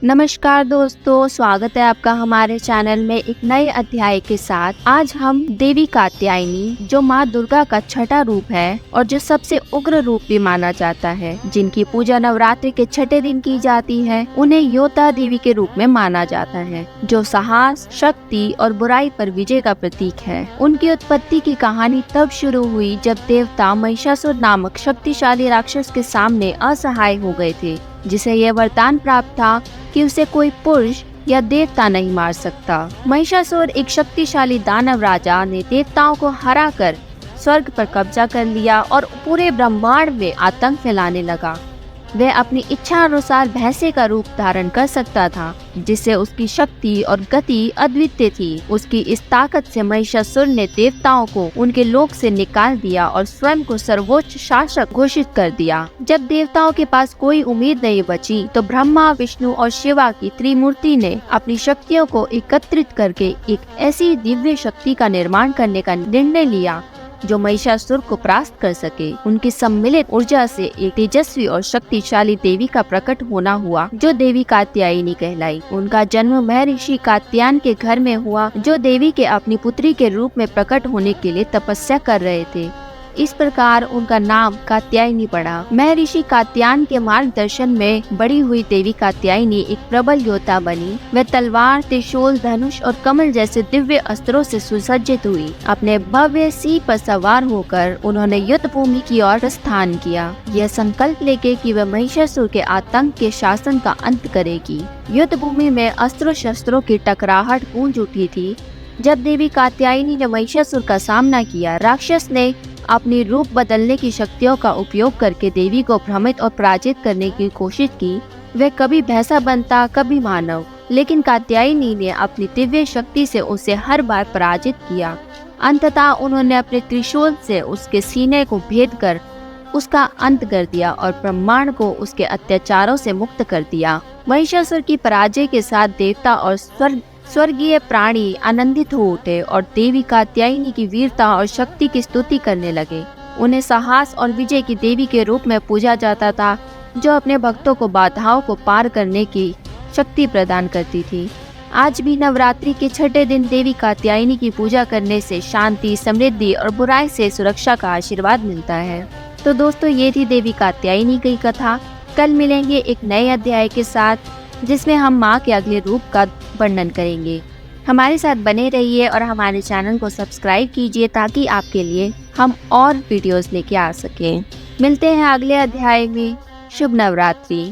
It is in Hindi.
नमस्कार दोस्तों, स्वागत है आपका हमारे चैनल में एक नए अध्याय के साथ। आज हम देवी कात्यायनी, जो माँ दुर्गा का छठा रूप है और जो सबसे उग्र रूप भी माना जाता है, जिनकी पूजा नवरात्रि के छठे दिन की जाती है, उन्हें योद्धा देवी के रूप में माना जाता है, जो साहस, शक्ति और बुराई पर विजय का प्रतीक है। उनकी उत्पत्ति की कहानी तब शुरू हुई जब देवता महिषासुर नामक शक्तिशाली राक्षस के सामने असहाय हो गए थे, जिसे यह वरदान प्राप्त था कि उसे कोई पुरुष या देवता नहीं मार सकता। महिषासुर एक शक्तिशाली दानव राजा ने देवताओं को हराकर स्वर्ग पर कब्जा कर लिया और पूरे ब्रह्मांड में आतंक फैलाने लगा। वह अपनी इच्छा अनुसार भैंसे का रूप धारण कर सकता था, जिससे उसकी शक्ति और गति अद्वितीय थी। उसकी इस ताकत से महिषासुर ने देवताओं को उनके लोक से निकाल दिया और स्वयं को सर्वोच्च शासक घोषित कर दिया। जब देवताओं के पास कोई उम्मीद नहीं बची, तो ब्रह्मा, विष्णु और शिवा की त्रिमूर्ति ने अपनी शक्तियों को एकत्रित करके एक ऐसी दिव्य शक्ति का निर्माण करने का निर्णय लिया जो महिषासुर को परास्त कर सके। उनकी सम्मिलित ऊर्जा से एक तेजस्वी और शक्तिशाली देवी का प्रकट होना हुआ, जो देवी कात्यायनी कहलाई। उनका जन्म महर्षि कात्यायन के घर में हुआ, जो देवी के अपनी पुत्री के रूप में प्रकट होने के लिए तपस्या कर रहे थे। इस प्रकार उनका नाम कात्यायनी पड़ा। महर्षि कात्यायन के मार्गदर्शन में बड़ी हुई देवी कात्यायनी एक प्रबल योद्धा बनी। वह तलवार, त्रिशूल, धनुष और कमल जैसे दिव्य अस्त्रों से सुसज्जित हुई। अपने भव्य सिंह पर सवार होकर उन्होंने युद्ध भूमि की ओर प्रस्थान किया, यह संकल्प लेके कि वह महिषासुर के आतंक के शासन का अंत करेगी। युद्ध भूमि में अस्त्रों शस्त्रों की टकराहट गूंज उठी थी। जब देवी कात्यायनी ने महिषासुर का सामना किया, राक्षस ने अपनी रूप बदलने की शक्तियों का उपयोग करके देवी को भ्रमित और पराजित करने की कोशिश की। वह कभी भैंसा बनता, कभी मानव, लेकिन कात्यायनी ने अपनी दिव्य शक्ति से उसे हर बार पराजित किया। अंततः उन्होंने अपने त्रिशूल से उसके सीने को भेद कर उसका अंत कर दिया और ब्रह्मांड को उसके अत्याचारों से मुक्त कर दिया। महिषासुर की पराजय के साथ देवता और स्वर्गीय प्राणी आनंदित हो उठे और देवी कात्यायनी की वीरता और शक्ति की स्तुति करने लगे। उन्हें साहस और विजय की देवी के रूप में पूजा जाता था, जो अपने भक्तों को बाधाओं को पार करने की शक्ति प्रदान करती थी। आज भी नवरात्रि के छठे दिन देवी कात्यायनी की पूजा करने से शांति, समृद्धि और बुराई से सुरक्षा का आशीर्वाद मिलता है। तो दोस्तों, ये थी देवी कात्यायनी की कथा। कल मिलेंगे एक नए अध्याय के साथ, जिसमें हम माँ के अगले रूप का वर्णन करेंगे। हमारे साथ बने रहिए और हमारे चैनल को सब्सक्राइब कीजिए, ताकि आपके लिए हम और वीडियोस लेके आ सकें। मिलते हैं अगले अध्याय में। शुभ नवरात्रि।